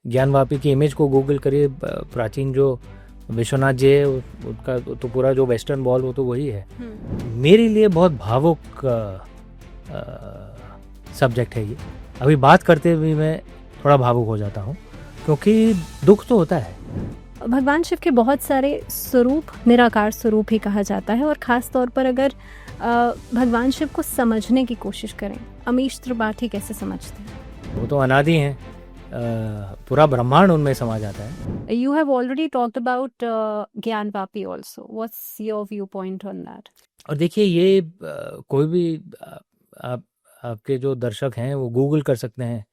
ज्ञानवापी की इमेज को गूगल करिए, प्राचीन जो विश्वनाथ जी है उनका तो पूरा जो वेस्टर्न वॉल वो तो वही है। मेरे लिए बहुत भावुक सब्जेक्ट है ये। अभी बात करते हुए मैं थोड़ा भावुक हो जाता हूँ क्योंकि दुख तो होता है। भगवान शिव के बहुत सारे स्वरूप निराकार स्वरूप ही कहा जाता है, और ख़ास तौर पर अगर भगवान शिव को समझने की कोशिश करें, अमीश त्रिपाठी कैसे समझते हैं? वो तो अनादि हैं, पूरा ब्रह्मांड उनमें समा जाता है। You have already talked about Gyanvapi also. What's your viewpoint on that? और देखिए ये कोई भी आप आपके जो दर्शक हैं वो गूगल कर सकते हैं,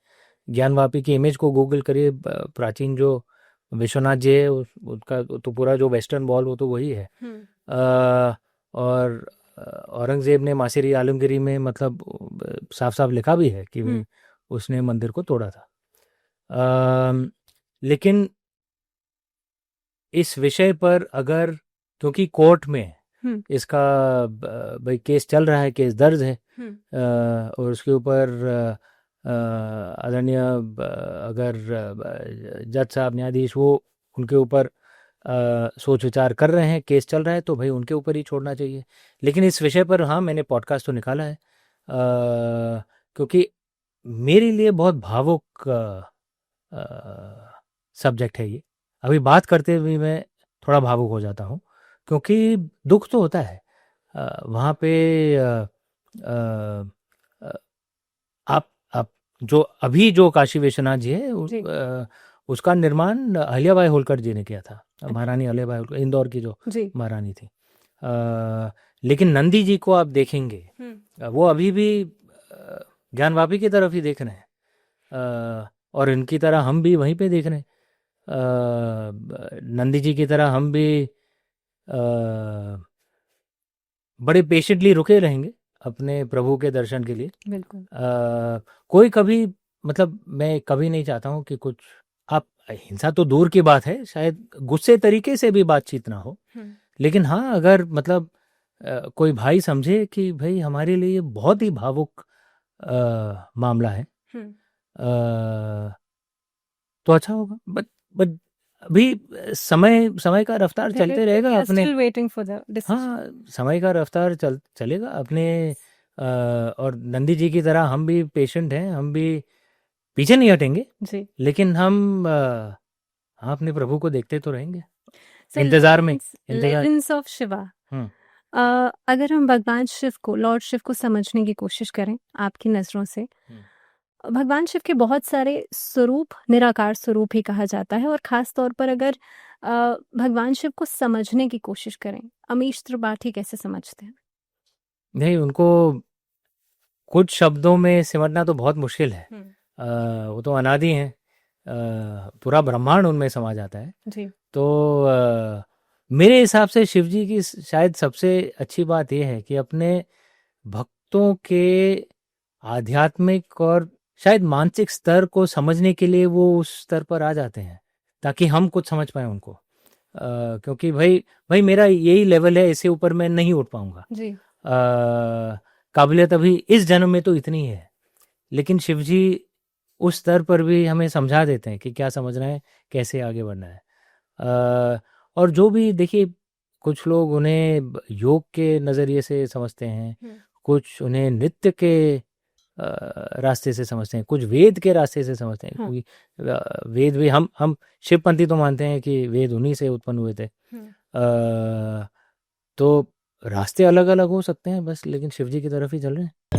ज्ञानवापी की इमेज को गूगल करिए, प्राचीन जो विश्वनाथ जी है उनका तो पूरा जो वेस्टर्न वॉल वो तो वही है। और औरंगज़ेब ने मासिरी आलमगीरी में मतलब साफ साफ लिखा भी है कि भाई उसने मंदिर को तोड़ा था। लेकिन इस विषय पर अगर, क्योंकि कोर्ट में इसका भाई केस चल रहा है, केस दर्ज है, और उसके ऊपर आदरणीय अगर जज साहब न्यायाधीश वो उनके ऊपर सोच विचार कर रहे हैं, केस चल रहा है, तो भाई उनके ऊपर ही छोड़ना चाहिए। लेकिन इस विषय पर हाँ मैंने पॉडकास्ट तो निकाला है क्योंकि मेरे लिए बहुत भावुक सब्जेक्ट है ये। अभी बात करते हुए मैं थोड़ा भावुक हो जाता हूँ क्योंकि दुख तो होता है। वहाँ पे आप जो अभी जो काशी विश्वनाथ जी है उसका निर्माण अहिल्याबाई होलकर जी ने किया था, महारानी अहिल्याबाई होलकर, इंदौर की जो महारानी थी। लेकिन नंदी जी को आप देखेंगे वो अभी भी ज्ञानवापी की तरफ ही देख रहे हैं, और इनकी तरह हम भी वहीं पे देख रहे हैं। नंदी जी की तरह हम भी बड़े पेशेंटली रुके रहेंगे अपने प्रभु के दर्शन के लिए। बिल्कुल। कोई कभी मतलब मैं कभी नहीं चाहता हूँ कि कुछ आप हिंसा तो दूर की बात है, शायद गुस्से तरीके से भी बातचीत ना हो, लेकिन हाँ अगर मतलब कोई भाई समझे कि भाई हमारे लिए बहुत ही भावुक मामला है तो अच्छा होगा। बट अभी समय का रफ्तार चलते रहेगा अपने। हाँ समय का रफ्तार चलेगा अपने। और नंदी जी की तरह हम भी पेशेंट हैं, हम भी पीछे नहीं हटेंगे जी। लेकिन हम अपने प्रभु को देखते तो रहेंगे इंतजार में। लेजेंड्स ऑफ शिवा, अगर हम भगवान शिव को, लॉर्ड शिव को समझने की कोशिश करें आपकी नज़रों से, भगवान शिव के बहुत सारे स्वरूप निराकार स्वरूप ही कहा जाता है, और ख़ास तौर पर अगर भगवान शिव को समझने की कोशिश करें, अमीश त्रिपाठी कैसे समझते हैं? नहीं, उनको कुछ शब्दों में सिमटना तो बहुत मुश्किल है। वो तो अनादि हैं, पूरा ब्रह्मांड उनमें समा जाता है जी। तो मेरे हिसाब से शिव जी की शायद सबसे अच्छी बात यह है कि अपने भक्तों के आध्यात्मिक और शायद मानसिक स्तर को समझने के लिए वो उस स्तर पर आ जाते हैं ताकि हम कुछ समझ पाए उनको। क्योंकि भाई मेरा यही लेवल है, इससे ऊपर मैं नहीं उठ पाऊंगा जी। काबिलियत अभी इस जन्म में तो इतनी है, लेकिन शिव जी उस स्तर पर भी हमें समझा देते हैं कि क्या समझना है, कैसे आगे बढ़ना है। और जो भी देखिए, कुछ लोग उन्हें योग के नज़रिए से समझते हैं, कुछ उन्हें नृत्य के रास्ते से समझते हैं, कुछ वेद के रास्ते से समझते हैं। क्योंकि वेद भी हम शिवपंथी तो मानते हैं कि वेद उन्हीं से उत्पन्न हुए थे। तो रास्ते अलग अलग हो सकते हैं बस, लेकिन शिव जी की तरफ ही चल रहे हैं।